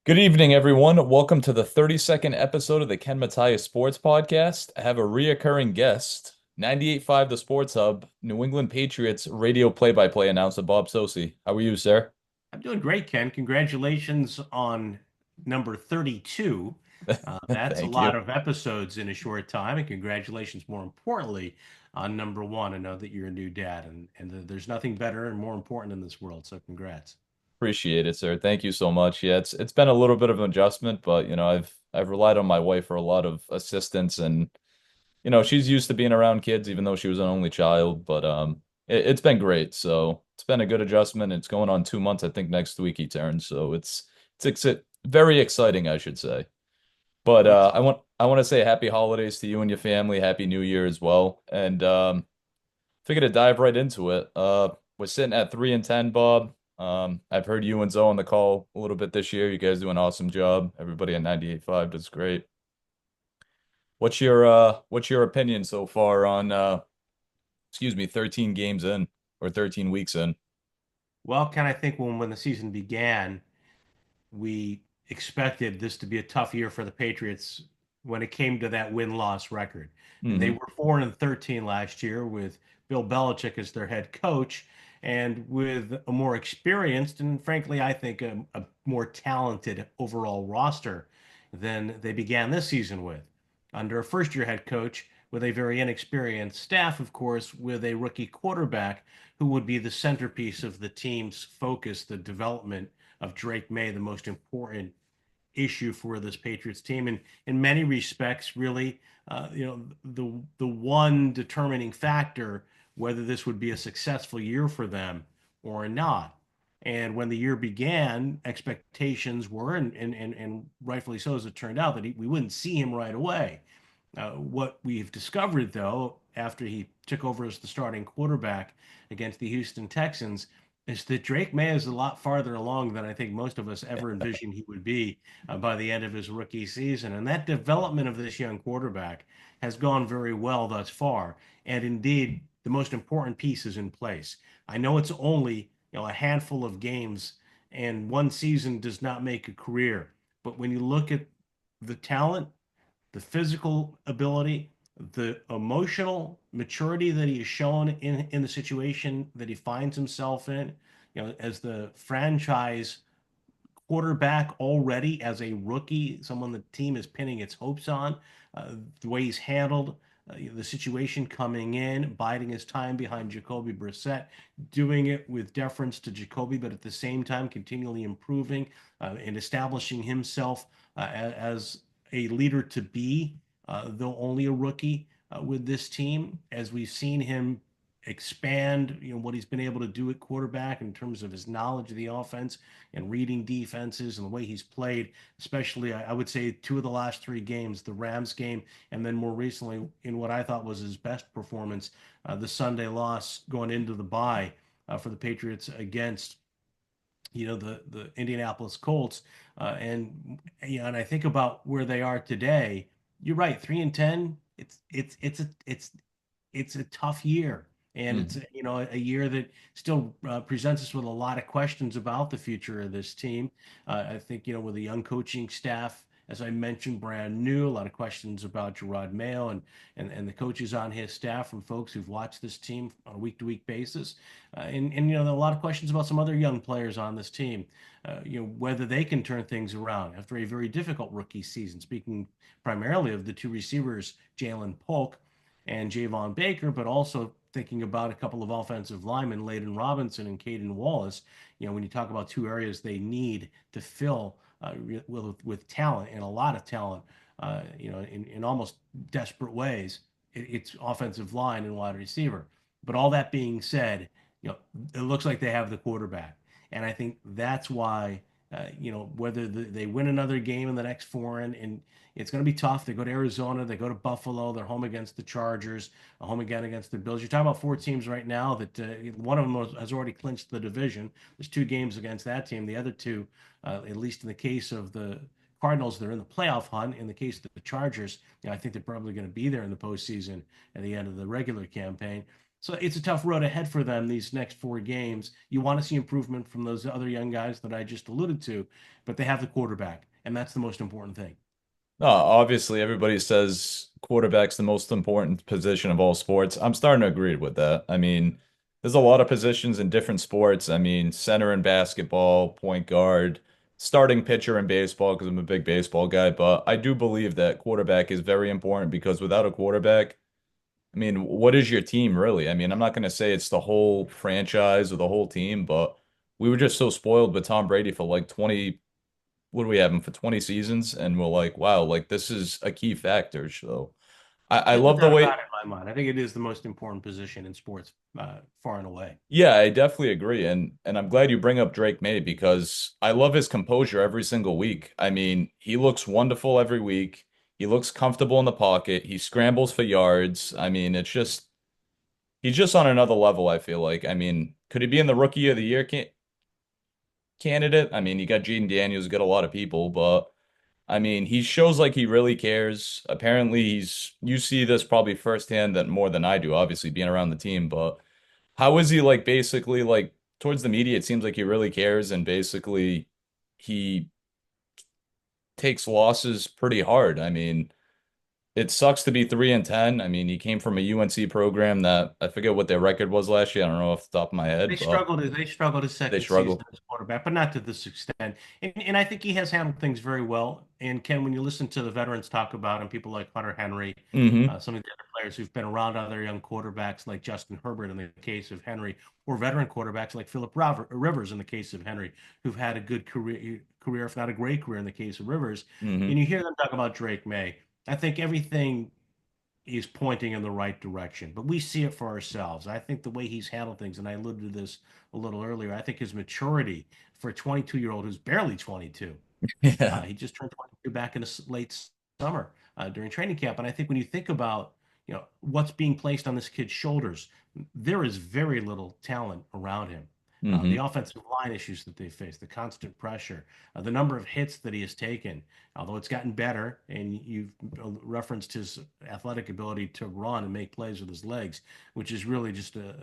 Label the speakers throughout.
Speaker 1: Good evening, everyone. Welcome to the 32nd episode of the Ken Matias Sports Podcast. I have a reoccurring guest, 98.5 The Sports Hub, New England Patriots radio play-by-play announcer Bob Socci. How are you, sir?
Speaker 2: I'm doing great, Ken. Congratulations on number 32. That's a
Speaker 1: Thank
Speaker 2: lot
Speaker 1: you.
Speaker 2: of episodes in a short time, and congratulations, more importantly, on number one. I know that you're a new dad, and there's nothing better and more important in this world. So, congrats.
Speaker 1: Appreciate it, sir. Thank you so much. Yeah, it's been a little bit of an adjustment, but I've relied on my wife for a lot of assistance and she's used to being around kids even though she was an only child, but it's been great. So, it's been a good adjustment. It's going on 2 months. I think next week he turns, so very exciting, I should say. But
Speaker 2: Well, that's
Speaker 1: I want to say happy holidays to you and your family, happy New Year as well. And figured to dive right into it. We're sitting at 3-10, Bob. I've heard you and Zoe on the call a little bit this year. You guys do an awesome job. Everybody at 98.5 does great. What's your opinion so far on 13 games in or 13 weeks in?
Speaker 2: well, Ken. I think when the season began, we expected this to be a tough year for the Patriots when it came to that win-loss record. They
Speaker 1: Hmm.
Speaker 2: were 4-13 last year with Bill Belichick as their head coach, and with a more experienced and frankly, I think a more talented overall roster than they began this season with. Under a first-year head coach with a very inexperienced staff, of course, with a rookie quarterback who would be the centerpiece of the team's focus, the development of Drake Maye, the most important issue for this Patriots team. And in many respects, really, the one determining factor whether this would be a successful year for them or not. And when the year began, expectations were, and rightfully so, as it turned out, that we wouldn't see him right away. What we've discovered, though, after he took over as the starting quarterback against the Houston Texans, is that Drake May is a lot farther along than I think most of us ever envisioned he would be by the end of his rookie season. And that development of this young quarterback has gone very well thus far. And indeed, the most important piece is in place. I know it's only a handful of games, and one season does not make a career. But when you look at the talent, the physical ability, the emotional maturity that he has shown in the situation that he finds himself in, as the franchise quarterback already as a rookie, someone the team is pinning its hopes on, the way he's handled the situation coming in, biding his time behind Jacoby Brissett, doing it with deference to Jacoby, but at the same time continually improving and establishing himself as a leader to be, though only a rookie with this team, as we've seen him expand, what he's been able to do at quarterback in terms of his knowledge of the offense and reading defenses and the way he's played, especially I would say two of the last three games, the Rams game, and then more recently in what I thought was his best performance, the Sunday loss going into the bye for the Patriots against the Indianapolis Colts, and I think about where they are today. You're right, 3-10. It's a tough year, and it's
Speaker 1: Hmm.
Speaker 2: a year that still presents us with a lot of questions about the future of this team. I think with a young coaching staff, as I mentioned, brand new, a lot of questions about Gerard Mayo and the coaches on his staff from folks who've watched this team on a week to week basis, and there are a lot of questions about some other young players on this team. Whether they can turn things around after a very difficult rookie season. Speaking primarily of the two receivers, Jalen Polk and Javon Baker, but also thinking about a couple of offensive linemen, Layden Robinson and Caden Wallace. When you talk about two areas they need to fill with talent and a lot of talent, in almost desperate ways, it's offensive line and wide receiver. But all that being said, it looks like they have the quarterback, and I think that's why. Whether they win another game in the next four, and it's going to be tough. They go to Arizona, they go to Buffalo, they're home against the Chargers, home again against the Bills. You're talking about four teams right now that one of them has already clinched the division. There's two games against that team. The other two, at least in the case of the Cardinals, they're in the playoff hunt. In the case of the Chargers, I think they're probably going to be there in the postseason at the end of the regular campaign. So it's a tough road ahead for them these next 4 games. You want to see improvement from those other young guys that I just alluded to, but they have the quarterback, and that's the most important thing.
Speaker 1: No, obviously everybody says quarterback's the most important position of all sports. I'm starting to agree with that. I mean, there's a lot of positions in different sports. I mean, center in basketball, point guard, starting pitcher in baseball because I'm a big baseball guy, but I do believe that quarterback is very important because without a quarterback, I mean, what is your team really? I mean, I'm not going to say it's the whole franchise or the whole team, but we were just so spoiled with Tom Brady for like 20, what do we have him for 20 seasons? And we're like, wow, like this is a key factor. So I
Speaker 2: There's no
Speaker 1: love the
Speaker 2: doubt
Speaker 1: way,
Speaker 2: about it in my mind. I think it is the most important position in sports, far and away.
Speaker 1: yeah, I definitely agree. And I'm glad you bring up Drake Maye because I love his composure every single week. I mean, he looks wonderful every week. He looks comfortable in the pocket. He scrambles for yards. I mean, it's just he's just on another level, I feel like. I mean, could he be in the rookie of the year candidate? I mean, you got Jaden Daniels, you got a lot of people, but I mean, he shows like he really cares. Apparently, you see this probably firsthand that more than I do, obviously being around the team, but how is he like basically like towards the media? It seems like he really cares and basically he takes losses pretty hard. I mean, it sucks to be 3-10. I mean, he came from a UNC program that I forget what their record was last year. I don't know off the top of my head, but
Speaker 2: They struggled his
Speaker 1: they
Speaker 2: second season
Speaker 1: struggle.
Speaker 2: as quarterback, but not to this extent. And I think he has handled things very well. And Ken, when you listen to the veterans talk about him, people like Hunter Henry,
Speaker 1: Hmm.
Speaker 2: some of the other players who've been around other young quarterbacks like Justin Herbert in the case of Henry, or veteran quarterbacks like Philip Rivers in the case of Henry, who've had a good career, if not a great career in the case of Rivers.
Speaker 1: Hmm.
Speaker 2: And you hear them talk about Drake May. I think everything is pointing in the right direction, but we see it for ourselves. I think the way he's handled things, and I alluded to this a little earlier, I think his maturity for a 22-year-old who's barely 22,
Speaker 1: Yeah.
Speaker 2: he just turned 22 back in the late summer during training camp. And I think when you think about, what's being placed on this kid's shoulders, there is very little talent around him. The
Speaker 1: Hmm.
Speaker 2: offensive line issues that they face, the constant pressure, the number of hits that he has taken, although it's gotten better, and you've referenced his athletic ability to run and make plays with his legs, which is really just a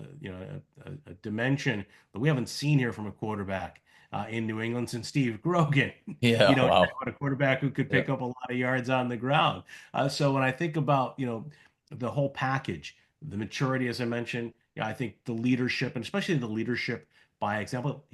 Speaker 2: dimension that we haven't seen here from a quarterback in New England since Steve Grogan.
Speaker 1: Yeah.
Speaker 2: Talk
Speaker 1: Wow.
Speaker 2: about a quarterback who could
Speaker 1: Yeah.
Speaker 2: pick up a lot of yards on the ground. So when I think about, the whole package, the maturity, as I mentioned, I think the leadership, and especially the leadership by example,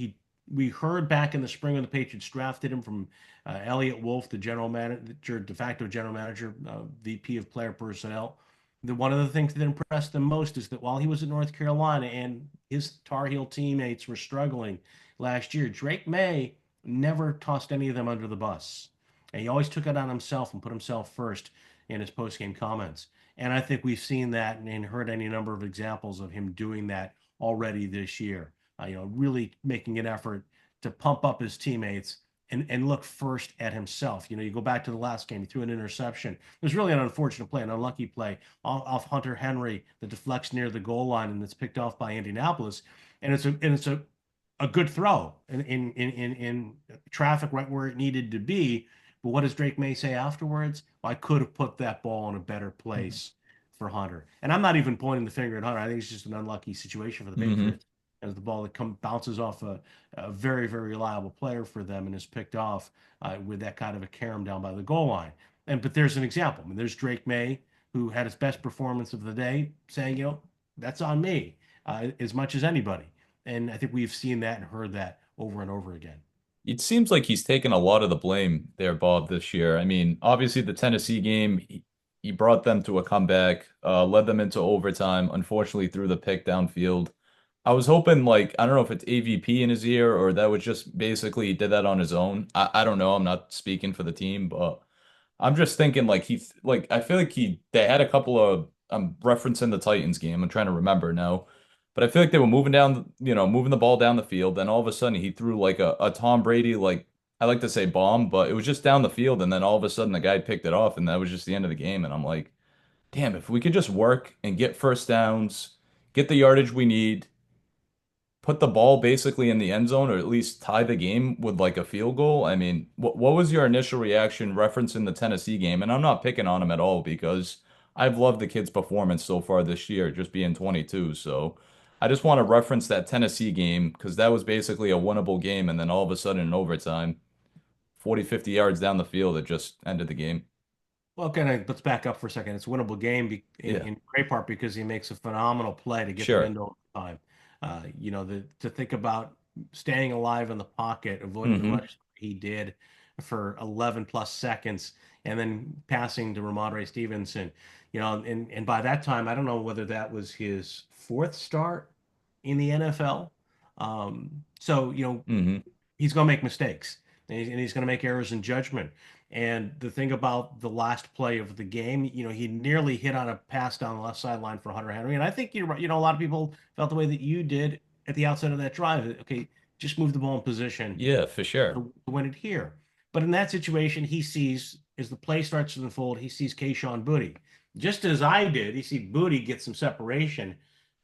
Speaker 2: we heard back in the spring when the Patriots drafted him from Elliott Wolf, the general manager, de facto general manager, VP of player personnel. One of the things that impressed them most is that while he was at North Carolina and his Tar Heel teammates were struggling last year, Drake Maye never tossed any of them under the bus. And he always took it on himself and put himself first in his post-game comments. And I think we've seen that and heard any number of examples of him doing that already this year. Really making an effort to pump up his teammates and look first at himself. You go back to the last game, he threw an interception. It was really an unfortunate play, an unlucky play off Hunter Henry that deflects near the goal line and it's picked off by Indianapolis. And it's a good throw in traffic right where it needed to be. But what does Drake Maye say afterwards? Well, I could have put that ball in a better place for Hunter. And I'm not even pointing the finger at Hunter. I think it's just an unlucky situation for the
Speaker 1: Hmm.
Speaker 2: Patriots as the ball that bounces off a very, very reliable player for them and is picked off with that kind of a carom down by the goal line. But there's an example. I mean, there's Drake Maye, who had his best performance of the day, saying, that's on me as much as anybody. And I think we've seen that and heard that over and over again.
Speaker 1: It seems like he's taken a lot of the blame there, Bob, this year. I mean, obviously the Tennessee game, he brought them to a comeback, led them into overtime, unfortunately threw the pick downfield. I was hoping like I don't know if it's AVP in his ear or that was just basically he did that on his own. I don't know. I'm not speaking for the team, but I'm just thinking like like I feel like they had a couple of I'm referencing the Titans game. I'm trying to remember now. But I feel like they were moving down, moving the ball down the field. Then all of a sudden he threw like a Tom Brady, like I like to say bomb, but it was just down the field. And then all of a sudden the guy picked it off and that was just the end of the game. And I'm like, damn, if we could just work and get first downs, get the yardage we need, put the ball basically in the end zone or at least tie the game with like a field goal. I mean, what was your initial reaction referencing the Tennessee game? And I'm not picking on him at all because I've loved the kid's performance so far this year, just being 22. So I just want to reference that Tennessee game because that was basically a winnable game. And then all of a sudden in overtime, 40, 50 yards down the field, it just ended the game.
Speaker 2: Well, kind of let's back up for a second. It's a winnable game
Speaker 1: Yeah,
Speaker 2: in great part because he makes a phenomenal play to get them
Speaker 1: sure.
Speaker 2: into overtime. To think about staying alive in the pocket, avoiding as
Speaker 1: Hmm.
Speaker 2: much as he did for 11 plus seconds, and then passing to Ramondre Stevenson. And by that time, I don't know whether that was his fourth start in the NFL.
Speaker 1: Hmm.
Speaker 2: He's going to make mistakes and he's going to make errors in judgment. And the thing about the last play of the game, he nearly hit on a pass down the left sideline for Hunter Henry. And I think you're right. A lot of people felt the way that you did at the outset of that drive. Okay, just move the ball in position
Speaker 1: Yeah, for sure.
Speaker 2: to win it here. But in that situation, he sees as the play starts to unfold, he sees Kayshon Boutte. Just as I did, he see Boutte get some separation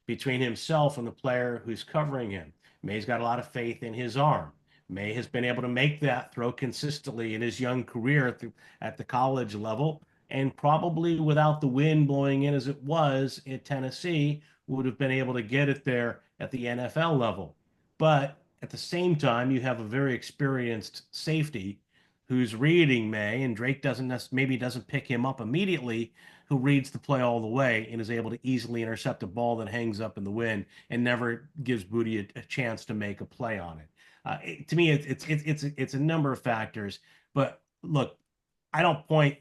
Speaker 2: between himself and the player who's covering him. May's got a lot of faith in his arm. May has been able to make that throw consistently in his young career at the college level, and probably without the wind blowing in as it was in Tennessee, would have been able to get it there at the NFL level. But at the same time, you have a very experienced safety who's reading May, and Drake maybe doesn't pick him up immediately, who reads the play all the way and is able to easily intercept a ball that hangs up in the wind and never gives Boutte a chance to make a play on it. To me, it's a number of factors. But look, I don't point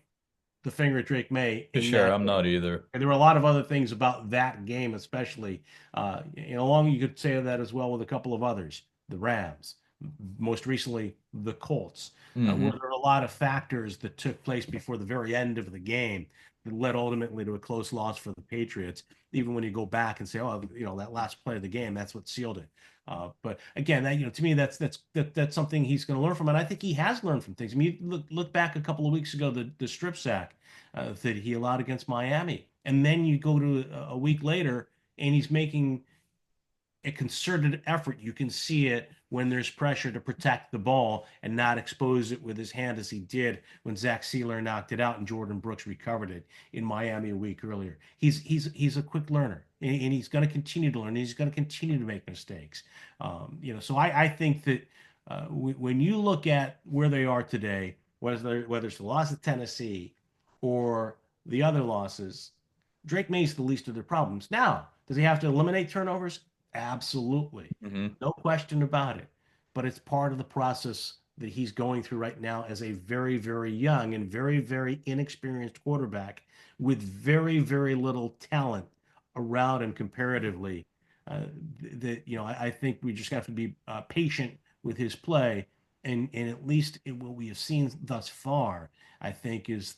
Speaker 2: the finger at Drake Maye
Speaker 1: For
Speaker 2: in
Speaker 1: sure.
Speaker 2: that
Speaker 1: I'm
Speaker 2: way.
Speaker 1: not either.
Speaker 2: And there were a lot of other things about that game, especially. Along you could say that as well with a couple of others, the Rams, most recently the Colts, where
Speaker 1: Hmm.
Speaker 2: there are a lot of factors that took place before the very end of the game that led ultimately to a close loss for the Patriots. Even when you go back and say, oh, that last play of the game, that's what sealed it. But again, to me, that's something he's going to learn from, and I think he has learned from things. I mean, look back a couple of weeks ago, the strip sack that he allowed against Miami. And then you go to a week later and he's making a concerted effort. You can see it when there's pressure to protect the ball and not expose it with his hand as he did when Zach Sealer knocked it out and Jordan Brooks recovered it in Miami a week earlier. He's a quick learner and he's going to continue to learn. He's going to continue to make mistakes. So I think that when you look at where they are today, whether it's the loss of Tennessee or the other losses, Drake May's the least of their problems. Now, does he have to eliminate turnovers? Absolutely.
Speaker 1: Hmm.
Speaker 2: No question about it. But it's part of the process that he's going through right now as a very, very young and very, very inexperienced quarterback with very, very little talent around him comparatively. Uh, I think we just have to be patient with his play. And at least what we have seen thus far, I think is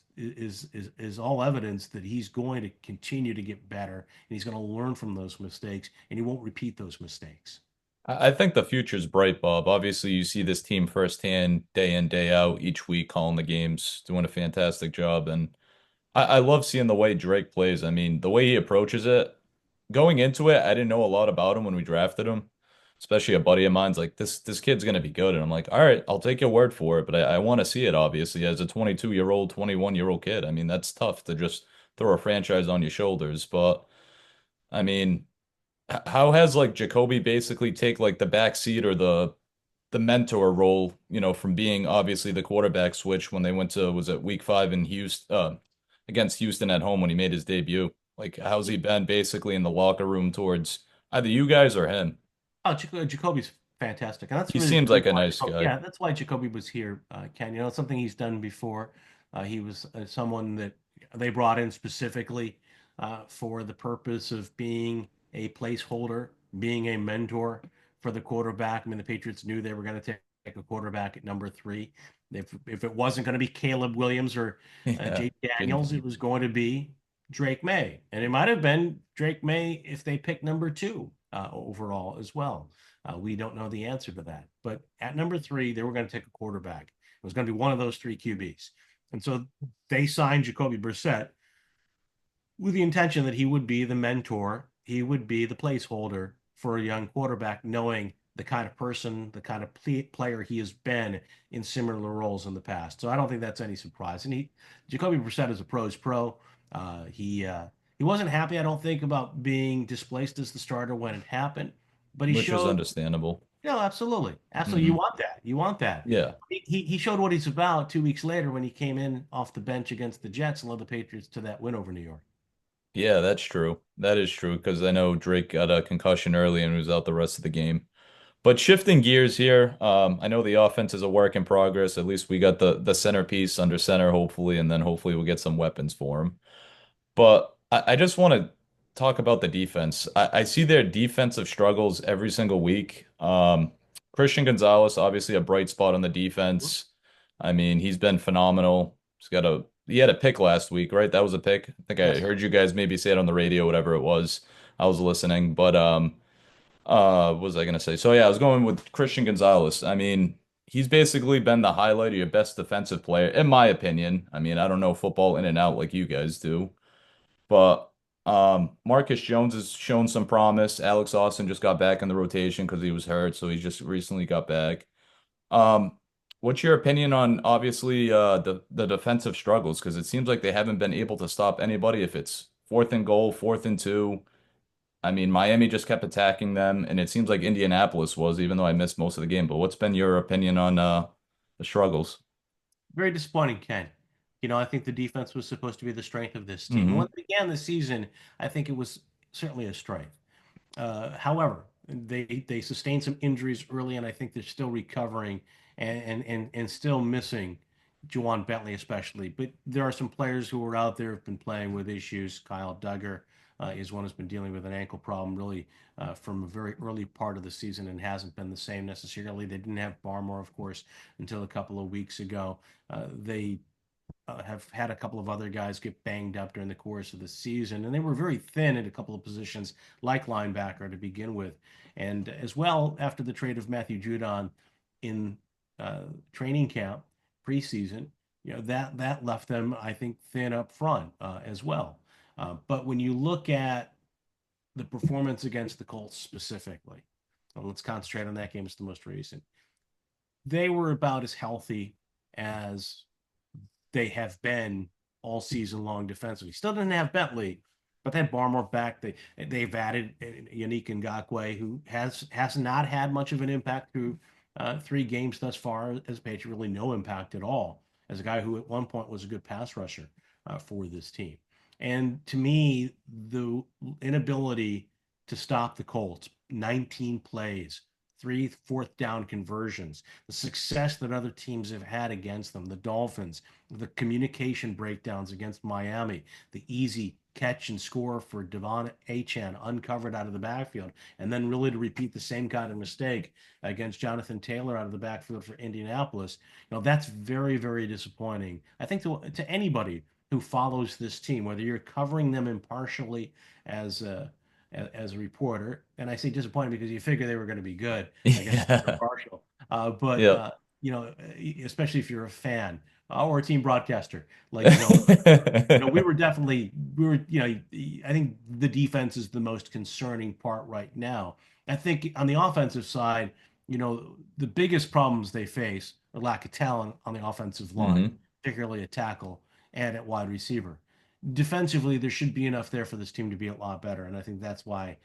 Speaker 2: all evidence that he's going to continue to get better and he's going to learn from those mistakes and he won't repeat those mistakes.
Speaker 1: I think the future's bright, Bob. Obviously, you see this team firsthand, day in, day out, each week, calling the games, doing a fantastic job. And I love seeing the way Drake plays. I mean, the way he approaches it, going into it, I didn't know a lot about him when we drafted him, especially a buddy of mine's like, this kid's gonna be good. And I'm like, all right, I'll take your word for it, but I want to see it, obviously, as a 22-year-old, 21-year-old kid. I mean, that's tough to just throw a franchise on your shoulders. But I mean, how has like Jacoby basically take like the back seat or the mentor role, from being obviously the quarterback switch when they went to, was it week 5 in Houston, against Houston at home when he made his debut? Like, how's he been basically in the locker room towards either you guys or him?
Speaker 2: Oh, Jacoby's fantastic, and that's
Speaker 1: He
Speaker 2: really the
Speaker 1: seems
Speaker 2: reason
Speaker 1: like a
Speaker 2: why
Speaker 1: nice
Speaker 2: Jacoby,
Speaker 1: guy.
Speaker 2: yeah, that's why Jacoby was here, Ken. It's something he's done before. He was someone that they brought in specifically for the purpose of being a placeholder, being a mentor for the quarterback. I mean, the Patriots knew they were going to take a quarterback at number 3. If it wasn't going to be Caleb Williams or
Speaker 1: Yeah,
Speaker 2: Jake Daniels, it
Speaker 1: Jimmy.
Speaker 2: was going to be Drake Maye, and it might have been Drake Maye if they picked number 2 overall as well. We don't know the answer to that. But at number 3, they were going to take a quarterback. It was going to be one of those 3 QBs. And so they signed Jacoby Brissett with the intention that he would be the mentor, he would be the placeholder for a young quarterback, knowing the kind of person, the kind of player he has been in similar roles in the past. So I don't think that's any surprise. And Jacoby Brissett is a pro's pro. He wasn't happy, I don't think, about being displaced as the starter when it happened, but he
Speaker 1: which is
Speaker 2: showed,
Speaker 1: understandable.
Speaker 2: absolutely, absolutely. You
Speaker 1: Hmm.
Speaker 2: want that. You want that.
Speaker 1: Yeah.
Speaker 2: He showed what he's about 2 weeks later when he came in off the bench against the Jets and led the Patriots to that win over New York.
Speaker 1: Yeah, that's true. That is true because I know Drake got a concussion early and was out the rest of the game. But shifting gears here, I know the offense is a work in progress. At least we got the centerpiece under center, hopefully, and then hopefully we'll get some weapons for him. But I just want to talk about the defense. I see their defensive struggles every single week. Christian Gonzalez, obviously a bright spot on the defense. I mean, he's been phenomenal. He had a pick last week, right? That was a pick. I think I
Speaker 2: Yes.
Speaker 1: heard you guys maybe say it on the radio, whatever it was. I was listening, but what was I gonna say? So yeah, I was going with Christian Gonzalez. I mean, he's basically been the highlight of your best defensive player, in my opinion. I mean, I don't know football in and out like you guys do. But Marcus Jones has shown some promise. Alex Austin just got back in the rotation because he was hurt, so he just recently got back. Um, what's your opinion on obviously the defensive struggles? Because it seems like they haven't been able to stop anybody. If it's fourth and goal, fourth and two. I mean, Miami just kept attacking them, and it seems like Indianapolis was, even though I missed most of the game. But what's been your opinion on the struggles?
Speaker 2: Very disappointing, Ken. I think the defense was supposed to be the strength of this team. And when
Speaker 1: Hmm.
Speaker 2: they began the season, I think it was certainly a strength. However, they sustained some injuries early, and I think they're still recovering and still missing Juwan Bentley, especially. But there are some players who are out there who've been playing with issues. Kyle Duggar is one who's been dealing with an ankle problem really from a very early part of the season and hasn't been the same necessarily. They didn't have Barmore, of course, until a couple of weeks ago. They have had a couple of other guys get banged up during the course of the season, and they were very thin at a couple of positions like linebacker to begin with. And as well, after the trade of Matthew Judon in training camp preseason, that left them, I think, thin up front as well. But when you look at the performance against the Colts specifically, and let's concentrate on that game. It's the most recent. They were about as healthy as they have been all season long defensively. Still didn't have Bentley, but they had Barmore back. They've added Yannick Ngakoue, who has not had much of an impact through 3 games thus far as a Patriot, really no impact at all. As a guy who at one point was a good pass rusher for this team, and to me, the inability to stop the Colts, 19 plays, three fourth down conversions, the success that other teams have had against them, the Dolphins, the communication breakdowns against Miami, the easy catch and score for Devon Achan uncovered out of the backfield, and then really to repeat the same kind of mistake against Jonathan Taylor out of the backfield for Indianapolis. That's very, very disappointing. I think to anybody who follows this team, whether you're covering them impartially as a as a reporter, and I say disappointed because you figure they were going to be good. I guess you're
Speaker 1: Yeah.
Speaker 2: partial, but
Speaker 1: Yep.
Speaker 2: especially if you're a fan or a team broadcaster like Joe and I. We were definitely we were. I think the defense is the most concerning part right now. I think on the offensive side, the biggest problems they face are lack of talent on the offensive line,
Speaker 1: Hmm.
Speaker 2: particularly at tackle and at wide receiver. Defensively, there should be enough there for this team to be a lot better, and I think that's why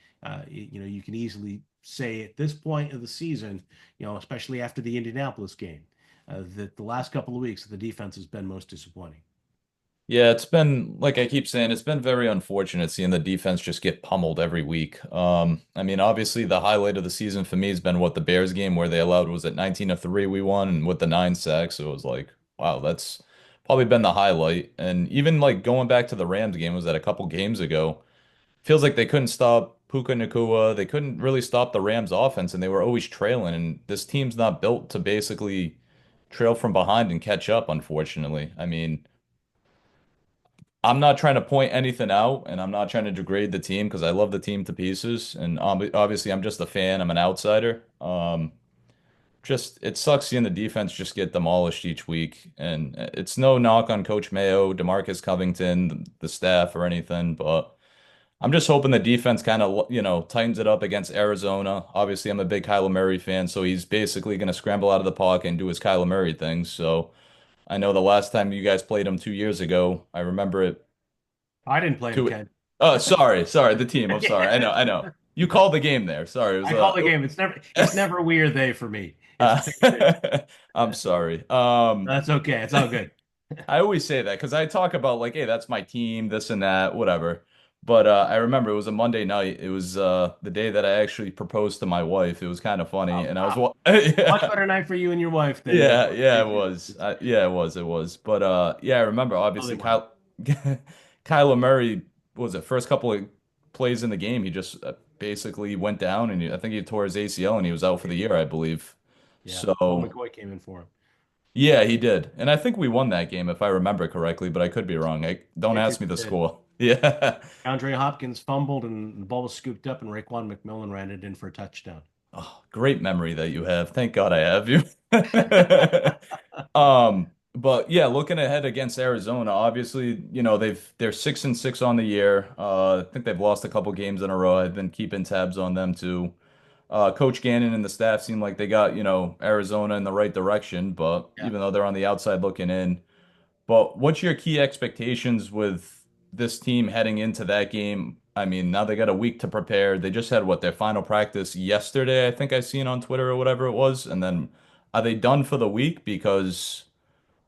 Speaker 2: you can easily say at this point of the season, especially after the Indianapolis game, that the last couple of weeks the defense has been most disappointing.
Speaker 1: Yeah, it's been like I keep saying, it's been very unfortunate seeing the defense just get pummeled every week. I mean, obviously the highlight of the season for me has been what the Bears game where they allowed was it 19-3 we won and with the 9 sacks, it was like, wow, that's probably been the highlight. And even like going back to the Rams game was that a couple games ago, feels like they couldn't stop Puka Nacua. They couldn't really stop the Rams offense and they were always trailing. And this team's not built to basically trail from behind and catch up, unfortunately. I mean, I'm not trying to point anything out and I'm not trying to degrade the team because I love the team to pieces. And obviously, I'm just a fan. I'm an outsider. Just it sucks seeing the defense just get demolished each week. And it's no knock on Coach Mayo, DeMarcus Covington, the staff, or anything. But I'm just hoping the defense kind of, tightens it up against Arizona. Obviously, I'm a big Kyler Murray fan, so he's basically going to scramble out of the pocket and do his Kyler Murray thing. So I know the last time you guys played him 2 years ago, I remember it.
Speaker 2: I didn't play him,
Speaker 1: Two.
Speaker 2: Ken.
Speaker 1: Sorry, the team. I'm sorry. I know. You called the game there. Sorry, it was
Speaker 2: I call the game. It's never we or they for me.
Speaker 1: uh, I'm sorry.
Speaker 2: That's okay. It's all good.
Speaker 1: I always say that because I talk about like, hey, that's my team, this and that, whatever. But I remember it was a Monday night. It was the day that I actually proposed to my wife. It was kind of funny,
Speaker 2: Oh,
Speaker 1: and I was
Speaker 2: wow. Much
Speaker 1: yeah,
Speaker 2: better night for you and your wife than
Speaker 1: yeah,
Speaker 2: for the
Speaker 1: yeah, it
Speaker 2: Patriots.
Speaker 1: was. Yeah, it was. But yeah, I remember
Speaker 2: Oh, they
Speaker 1: obviously
Speaker 2: won.
Speaker 1: Kyler Murray was it first couple of plays in the game. He just basically went down, and I think he tore his ACL, and he was out for the year, I believe.
Speaker 2: Yeah. Colt
Speaker 1: So
Speaker 2: McCoy came in for him.
Speaker 1: yeah, he did. And I think we won that game if I remember correctly, but I could be wrong. Don't ask
Speaker 2: Patriots
Speaker 1: me the
Speaker 2: did.
Speaker 1: score. Yeah.
Speaker 2: Andre Hopkins fumbled and the ball was scooped up, and Raekwon McMillan ran it in for a touchdown.
Speaker 1: Oh, great memory that you have. Thank God I have you. But yeah, looking ahead against Arizona, obviously, they're 6-6 on the year. I think they've lost a couple games in a row. I've been keeping tabs on them too. Coach Gannon and the staff seem like they got, Arizona in the right direction, but
Speaker 2: Yeah.
Speaker 1: even though they're on the outside looking in. But what's your key expectations with this team heading into that game? I mean, now they got a week to prepare. They just had their final practice yesterday, I think I seen on Twitter or whatever it was. And then are they done for the week? Because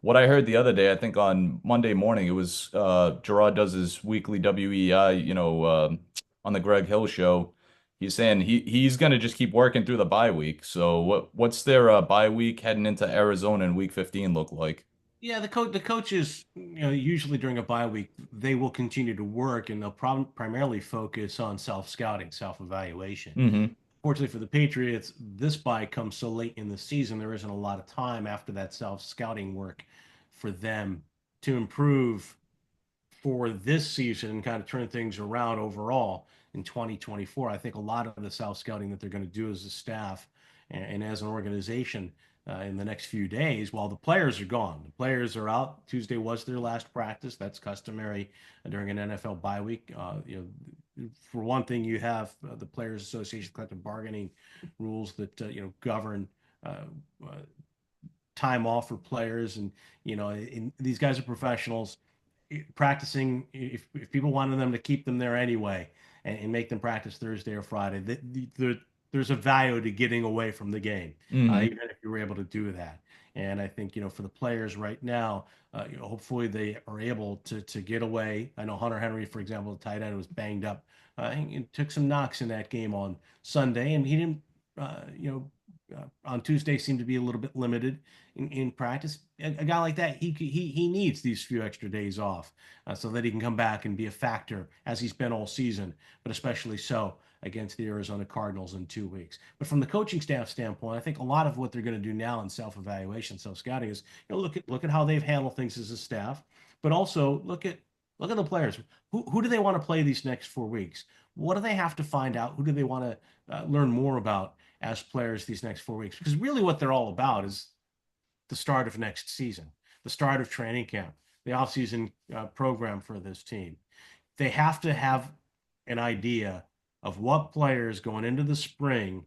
Speaker 1: what I heard the other day, I think on Monday morning, it was Gerard does his weekly WEI, on the Greg Hill show. He's saying he's gonna just keep working through the bye week. So what's their bye week heading into Arizona in week 15 look like?
Speaker 2: Yeah, the coaches, usually during a bye week, they will continue to work and they'll primarily focus on self-scouting, self-evaluation.
Speaker 1: Hmm.
Speaker 2: Fortunately for the Patriots, this bye comes so late in the season, there isn't a lot of time after that self-scouting work for them to improve for this season and kind of turn things around overall in 2024. I think a lot of the South scouting that they're going to do as a staff and as an organization in the next few days while the players are gone. The players are out. Tuesday was their last practice. That's customary during an NFL bye week. For one thing, you have the Players Association collective bargaining rules that govern uh, uh, time off for players, and these guys are professionals practicing. If people wanted them to keep them there anyway and make them practice Thursday or Friday, there's a value to getting away from the game,
Speaker 1: Hmm.
Speaker 2: even if you were able to do that. And I think for the players right now, hopefully they are able to get away. I know Hunter Henry, for example, the tight end, was banged up. He took some knocks in that game on Sunday, and he didn't. On Tuesday seemed to be a little bit limited in practice. A guy like that, he needs these few extra days off so that he can come back and be a factor as he's been all season, but especially so against the Arizona Cardinals in 2 weeks. But from the coaching staff standpoint, I think a lot of what they're going to do now in self-evaluation, self-scouting is look at how they've handled things as a staff, but also look at the players. Who do they want to play these next 4 weeks? What do they have to find out? Who do they want to learn more about as players these next 4 weeks? Because really, what they're all about is the start of next season, the start of training camp, the offseason program for this team. They have to have an idea of what players going into the spring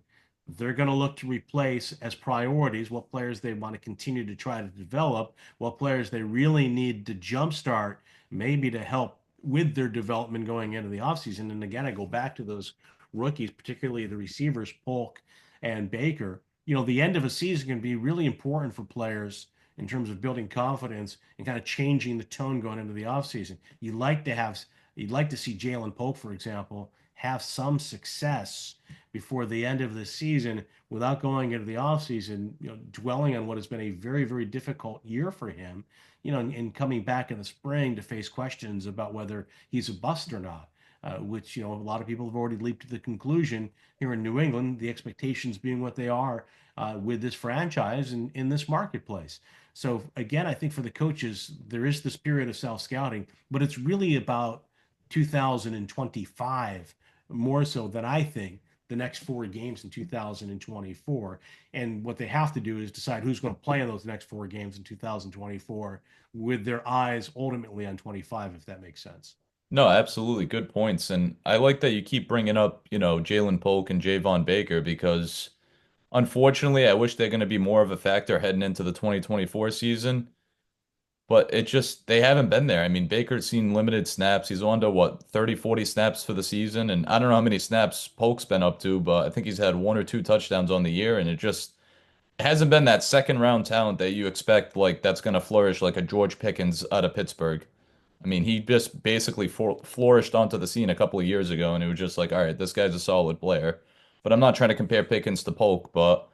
Speaker 2: they're going to look to replace as priorities, what players they want to continue to try to develop, what players they really need to jumpstart, maybe to help with their development going into the offseason. And again, I go back to those rookies, particularly the receivers, Polk and Baker. The end of a season can be really important for players in terms of building confidence and kind of changing the tone going into the offseason. You'd like to see Jalen Polk, for example, have some success before the end of the season without going into the offseason, dwelling on what has been a very, very difficult year for him, and coming back in the spring to face questions about whether he's a bust or not. Which a lot of people have already leaped to the conclusion here in New England, the expectations being what they are with this franchise and in this marketplace. So again, I think for the coaches, there is this period of self scouting, but it's really about 2025 more so than I think the next 4 games in 2024. And what they have to do is decide who's going to play in those next 4 games in 2024 with their eyes ultimately on 25, if that makes sense.
Speaker 1: No, absolutely. Good points. And I like that you keep bringing up, Jalen Polk and Javon Baker because unfortunately, I wish they're going to be more of a factor heading into the 2024 season. but it just they haven't been there. I mean, Baker's seen limited snaps. He's on to what, 30, 40 snaps for the season, and I don't know how many snaps Polk's been up to, but I think he's had one or two touchdowns on the year, and it just hasn't been that second round talent that you expect, like that's going to flourish like a George Pickens out of Pittsburgh. I mean, he just basically flourished onto the scene a couple of years ago, and it was just like, all right, this guy's a solid player. But I'm not trying to compare Pickens to Polk, but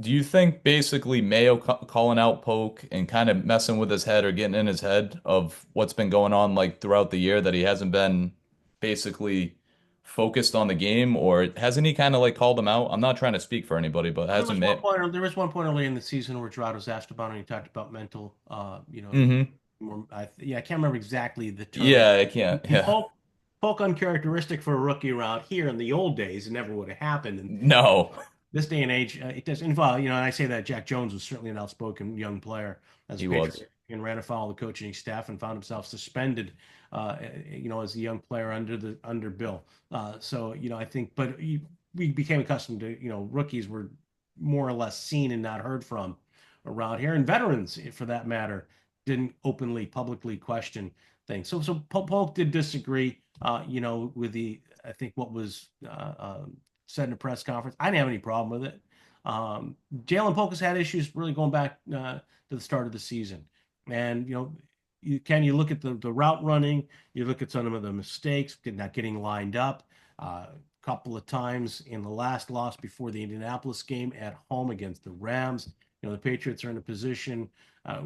Speaker 1: do you think basically Mayo calling out Polk and kind of messing with his head or getting in his head of what's been going on like throughout the year that he hasn't been basically focused on the game, or hasn't he kind of like called him out? I'm not trying to speak for anybody, but
Speaker 2: Well,
Speaker 1: hasn't May?
Speaker 2: there was one point early in the season where Gerard was asked about it, and he talked about mental,
Speaker 1: Hmm.
Speaker 2: more, yeah, I can't remember exactly the term.
Speaker 1: Yeah, I can't.
Speaker 2: And
Speaker 1: Yeah.
Speaker 2: Polk uncharacteristic for a rookie around here in the old days, it never would have happened. And
Speaker 1: No.
Speaker 2: this day and age, it does involve, and I say that Jack Jones was certainly an outspoken young player as a
Speaker 1: He was.
Speaker 2: Patriot and ran afoul of the coaching staff and found himself suspended, as a young player under Bill. I think, but we became accustomed to, rookies were more or less seen and not heard from around here, and veterans, for that matter, didn't openly, publicly question things. So Polk did disagree, with I think what was said in a press conference. I didn't have any problem with it. Jalen Polk has had issues really going back to the start of the season. And, you look at the route running, you look at some of the mistakes, not getting lined up. A couple of times in the last loss before the Indianapolis game at home against the Rams. The Patriots are in a position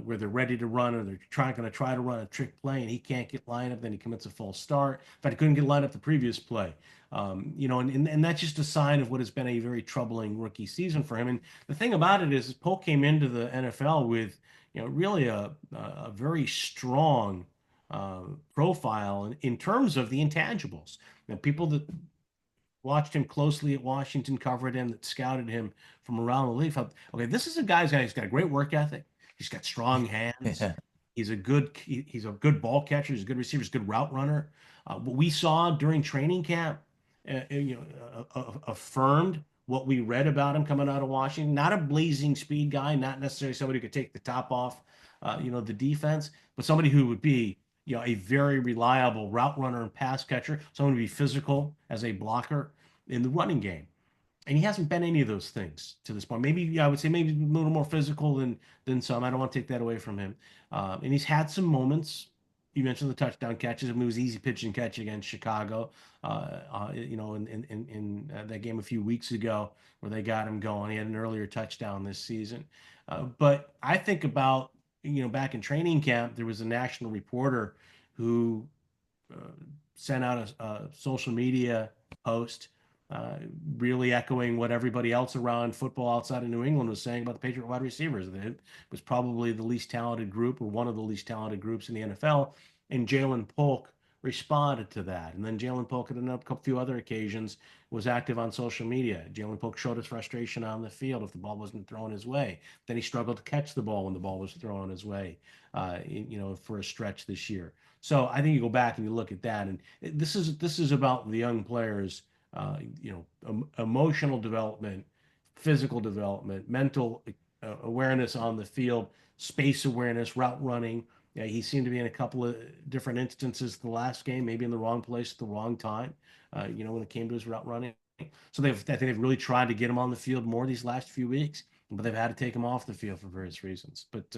Speaker 2: where they're ready to run, or they're going to try to run a trick play, and he can't get lined up. Then he commits a false start. In fact, he couldn't get lined up the previous play. And that's just a sign of what has been a very troubling rookie season for him. And the thing about it is, Polk came into the NFL with, really a very strong profile in terms of the intangibles. People that watched him closely at Washington, covered him, that scouted him from around the league, thought, okay, this is a guy's guy. He's got a great work ethic. He's got strong hands.
Speaker 1: Yeah.
Speaker 2: He's a good ball catcher. He's a good receiver. He's a good route runner. What we saw during training camp, affirmed what we read about him coming out of Washington. Not a blazing speed guy, not necessarily somebody who could take the top off, the defense, but somebody who would be, a very reliable route runner and pass catcher, someone to be physical as a blocker in the running game. And he hasn't been any of those things to this point. Maybe, yeah, I would say maybe a little more physical than some. I don't want to take that away from him. And he's had some moments. You mentioned the touchdown catches. I mean, it was easy pitch and catch against Chicago. In that game a few weeks ago where they got him going. He had an earlier touchdown this season. But I think about, back in training camp, there was a national reporter who uh, sent out a social media post, uh, really echoing what everybody else around football outside of New England was saying about the Patriot wide receivers. That it was probably the least talented group, or one of the least talented groups in the NFL. And Jalen Polk responded to that. And then Jalen Polk, at a few other occasions, was active on social media. Jalen Polk showed his frustration on the field if the ball wasn't thrown his way. Then he struggled to catch the ball when the ball was thrown his way, for a stretch this year. So I think you go back and you look at that, and this is about the young players, emotional development, physical development, mental awareness on the field, space awareness, route running. Yeah, he seemed to be in a couple of different instances the last game, maybe in the wrong place at the wrong time, when it came to his route running. So I think they've really tried to get him on the field more these last few weeks, but they've had to take him off the field for various reasons. But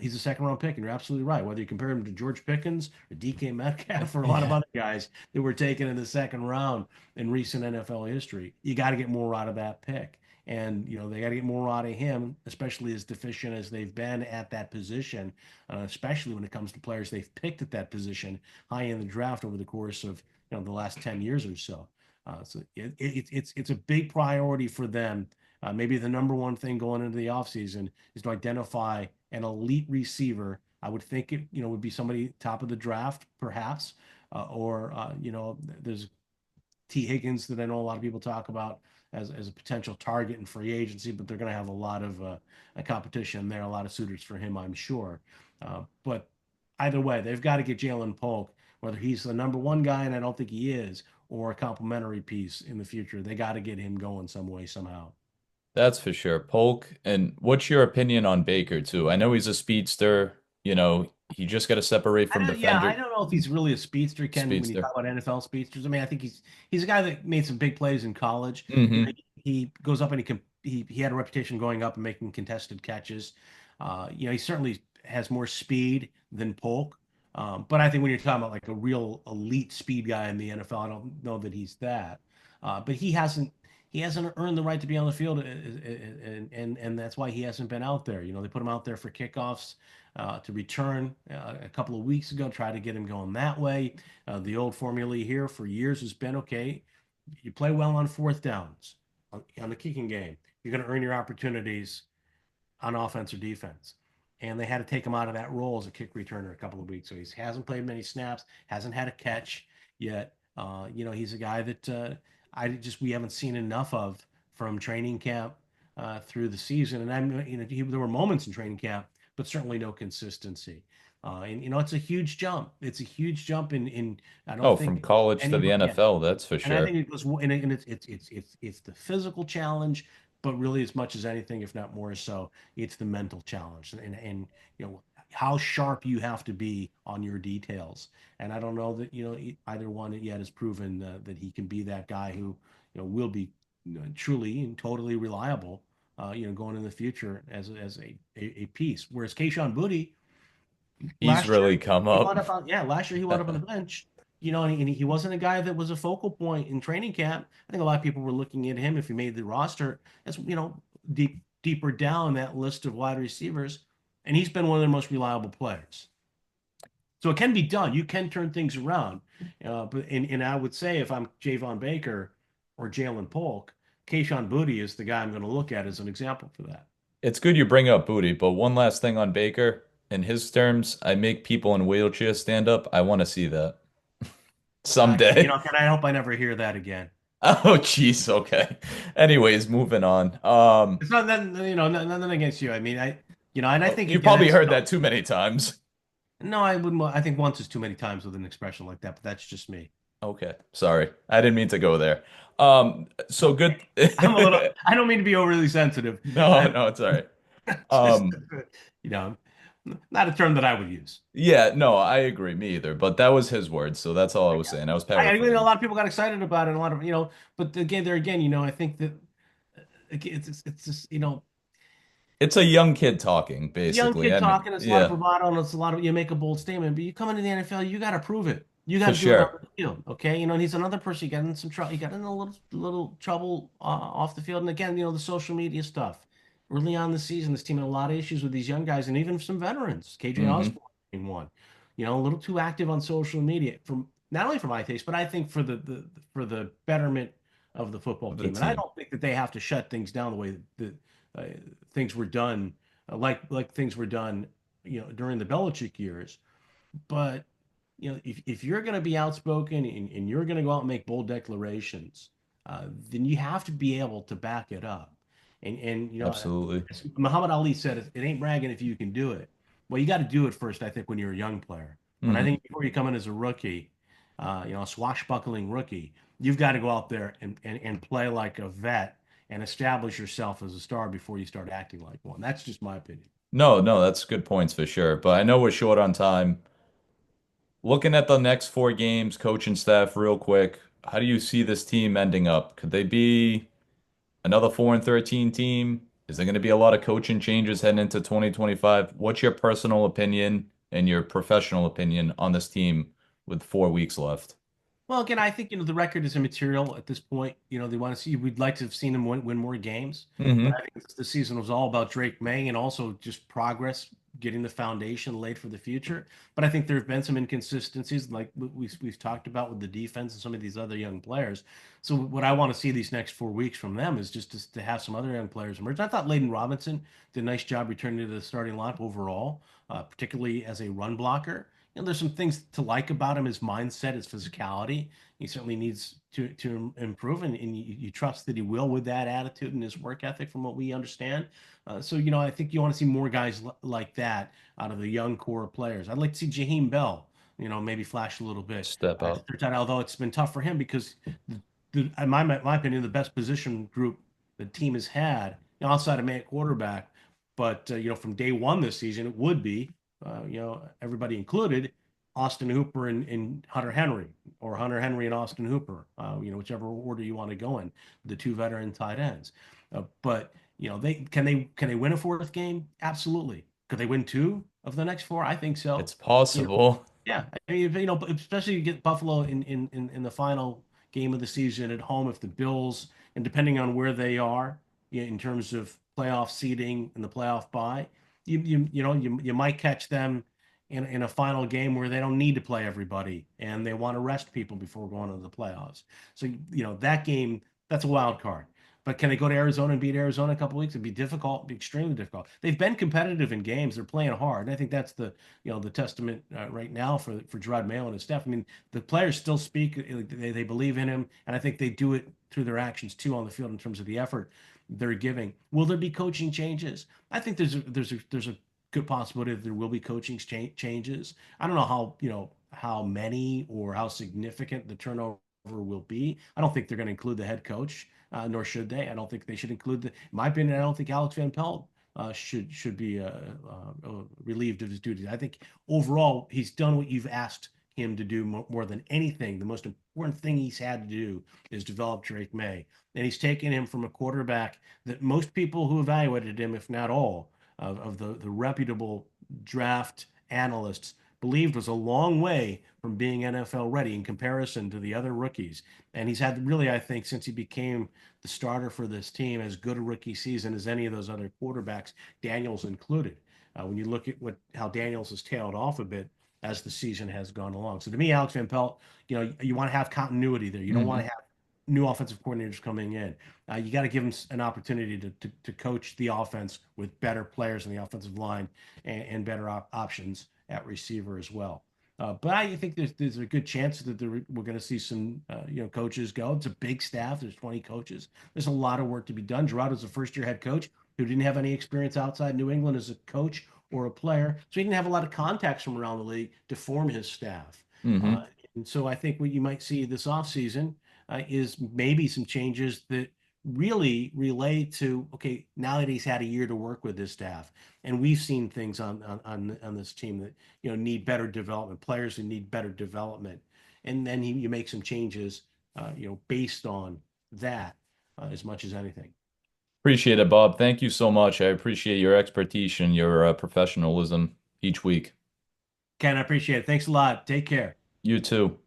Speaker 2: he's a second round pick, and you're absolutely right. Whether you compare him to George Pickens or DK Metcalf or a lot of
Speaker 1: Yeah.
Speaker 2: other guys that were taken in the second round in recent NFL history, you got to get more out of that pick. And they got to get more out of him, especially as deficient as they've been at that position, especially when it comes to players they've picked at that position high in the draft over the course of the last 10 years or so. It's a big priority for them. Maybe the number one thing going into the offseason is to identify an elite receiver. I would think it would be somebody top of the draft, perhaps, or there's T. Higgins that I know a lot of people talk about as a potential target in free agency, but they're going to have a lot of a competition there, a lot of suitors for him, I'm sure. But either way, they've got to get Jalen Polk, whether he's the number one guy, and I don't think he is, or a complementary piece in the future. They got to get him going some way, somehow.
Speaker 1: That's for sure. Polk, and what's your opinion on Baker too? I know he's a speedster. he just got to separate from
Speaker 2: Yeah, I
Speaker 1: defender
Speaker 2: don't know if he's really a speedster, Ken, when you talk
Speaker 1: speedster.
Speaker 2: about NFL speedsters. I mean, I think he's a guy that made some big plays in college.
Speaker 1: Hmm.
Speaker 2: He goes up and he had a reputation going up and making contested catches. He certainly has more speed than Polk. But I think when you're talking about like a real elite speed guy in the NFL, I don't know that he's that. But he hasn't earned the right to be on the field, and that's why he hasn't been out there. They put him out there for kickoffs to return a couple of weeks ago, try to get him going that way. The old formula here for years has been okay, you play well on fourth downs on the kicking game, you're going to earn your opportunities on offense or defense. And they had to take him out of that role as a kick returner a couple of weeks. So he hasn't played many snaps, hasn't had a catch yet. He's a guy that we haven't seen enough of from training camp through the season. And there were moments in training camp, but certainly no consistency. And it's a huge jump. It's a huge jump in I don't
Speaker 1: Oh, from
Speaker 2: think
Speaker 1: college to the
Speaker 2: anybody. Yeah,
Speaker 1: NFL, that's for
Speaker 2: and I
Speaker 1: sure.
Speaker 2: think it goes, and it's the physical challenge, but really as much as anything, if not more so, it's the mental challenge, and how sharp you have to be on your details. And I don't know that either one yet has proven that he can be that guy who will be truly and totally reliable, going in the future as a piece. Whereas Kayshon Boutte
Speaker 1: He's
Speaker 2: last year
Speaker 1: really come
Speaker 2: he
Speaker 1: up.
Speaker 2: wound up on yeah last year he wound up on the bench, and he wasn't a guy that was a focal point in training camp. I think a lot of people were looking at him if he made the roster as deeper down that list of wide receivers, and he's been one of their most reliable players. So it can be done. You can turn things around. But I would say if I'm Javon Baker or Jalen Polk, Kayshon Boutte is the guy I'm going to look at as an example for that.
Speaker 1: It's good you bring up Booty, but one last thing on Baker. In his terms, I make people in wheelchairs stand up. I want to see that someday.
Speaker 2: And I hope I never hear that again.
Speaker 1: Oh, jeez. Okay. Anyways, moving on.
Speaker 2: It's not nothing, nothing against you. I mean, and I think
Speaker 1: You
Speaker 2: again,
Speaker 1: probably
Speaker 2: that's
Speaker 1: heard that too many times.
Speaker 2: no, I wouldn't. I think once is too many times with an expression like that, but that's just me.
Speaker 1: Okay. Sorry. I didn't mean to go there. So good.
Speaker 2: I don't mean to be overly sensitive.
Speaker 1: No, no, it's all right.
Speaker 2: Just,
Speaker 1: Um,
Speaker 2: you know, not a term that I would use.
Speaker 1: yeah, no, I agree. Me either. But that was his words, so that's all I was saying. I was
Speaker 2: I agree. A
Speaker 1: paraphrasing.
Speaker 2: lot of people got excited about it. And a lot of, but again, there again, I think that it's just,
Speaker 1: It's a young kid talking,
Speaker 2: it's a young
Speaker 1: basically.
Speaker 2: kid
Speaker 1: And
Speaker 2: talking. It's a lot of
Speaker 1: yeah,
Speaker 2: bravado, and it's a lot of you make a bold statement. But you come into the NFL, you got to prove it. You got
Speaker 1: for
Speaker 2: to do it on
Speaker 1: sure.
Speaker 2: the field, okay? And he's another person. He got in some trouble. He got in a little trouble off the field. And again, the social media stuff. Early on in the season, this team had a lot of issues with these young guys, and even some veterans. KJ
Speaker 1: Hmm.
Speaker 2: Osborne being one. A little too active on social media from not only for my taste, but I think for the betterment of the football
Speaker 1: Of the
Speaker 2: team. And I
Speaker 1: team.
Speaker 2: don't think that they have to shut things down the way that uh, things were done like things were done, during the Belichick years. But if you're going to be outspoken and you're going to go out and make bold declarations, then you have to be able to back it up. And
Speaker 1: Absolutely.
Speaker 2: as Muhammad Ali said, it ain't bragging if you can do it. Well, you got to do it first, I think, when you're a young player. But I
Speaker 1: Hmm.
Speaker 2: think before you come in as a rookie, a swashbuckling rookie, you've got to go out there and play like a vet and establish yourself as a star before you start acting like one. That's just my opinion.
Speaker 1: No, no, that's good points for sure. But I know we're short on time. Looking at the next four games, coaching staff, real quick, how do you see this team ending up? Could they be another 4-13 team? Is there going to be a lot of coaching changes heading into 2025? What's your personal opinion and your professional opinion on this team with 4 weeks left?
Speaker 2: Well, again, I think the record is immaterial at this point. They want to see. We'd like to have seen them win more games, but
Speaker 1: Hmm.
Speaker 2: I think the season was all about Drake Maye and also just progress, getting the foundation laid for the future. But I think there have been some inconsistencies, like we've talked about with the defense and some of these other young players. So what I want to see these next 4 weeks from them is just to have some other young players emerge. I thought Layden Robinson did a nice job returning to the starting lineup overall, particularly as a run blocker. There's some things to like about him, his mindset, his physicality. He certainly needs to improve, and you trust that he will with that attitude and his work ethic, from what we understand. So, I think you want to see more guys like that out of the young core of players. I'd like to see Jaheim Bell, maybe flash a little bit
Speaker 1: Step
Speaker 2: at
Speaker 1: up.
Speaker 2: third tight, although it's been tough for him because, in my opinion, the best position group the team has had, outside of man quarterback, but from day one this season, it would be everybody included, Austin Hooper and Hunter Henry, or Hunter Henry and Austin Hooper, whichever order you want to go in, the two veteran tight ends. But they win a fourth game? Absolutely. Could they win two of the next four? I think so.
Speaker 1: It's
Speaker 2: You know,
Speaker 1: possible.
Speaker 2: yeah, I mean, especially you get Buffalo in the final game of the season at home, if the Bills, and depending on where they are in terms of playoff seeding and the playoff bye, you might catch them in a final game where they don't need to play everybody and they want to rest people before going to the playoffs. So that game, that's a wild card. But can they go to Arizona and beat Arizona a couple weeks? It'd be difficult, be extremely difficult. They've been competitive in games. They're playing hard. And I think that's the testament right now for Gerard Mayo and his staff. I mean, the players still speak. They believe in him, and I think they do it through their actions too on the field in terms of the effort they're giving. Will there be coaching changes? I think there's a good possibility that there will be coaching changes. I don't know how many or how significant the turnover will be. I don't think they're going to include the head coach, nor should they. I don't think they should include in my opinion, I don't think Alex Van Pelt should be relieved of his duties. I think overall he's done what you've asked him to do more than anything. The most important thing he's had to do is develop Drake Maye, and he's taken him from a quarterback that most people who evaluated him, if not all, of the reputable draft analysts believed was a long way from being NFL ready in comparison to the other rookies. And he's had really, I think, since he became the starter for this team, as good a rookie season as any of those other quarterbacks, Daniels included. When you look at how Daniels has tailed off a bit as the season has gone along. So to me, Alex Van Pelt, you want to have continuity there. You don't want to
Speaker 1: Hmm.
Speaker 2: have new offensive coordinators coming in. You got to give them an opportunity to coach the offense with better players in the offensive line and better options at receiver as well. But I think there's a good chance that we're going to see some coaches go. It's a big staff. There's 20 coaches. There's a lot of work to be done. Gerard was a first year head coach who didn't have any experience outside New England as a coach or a player, so he didn't have a lot of contacts from around the league to form his staff.
Speaker 1: Hmm.
Speaker 2: And so I think what you might see this offseason is maybe some changes that really relate to, okay, now that he's had a year to work with his staff, and we've seen things on this team that need better development, players who need better development, and then you make some changes, based on that, as much as anything.
Speaker 1: Appreciate it, Bob. Thank you so much. I appreciate your expertise and your professionalism each week.
Speaker 2: Ken, I appreciate it. Thanks a lot. Take care.
Speaker 1: You too.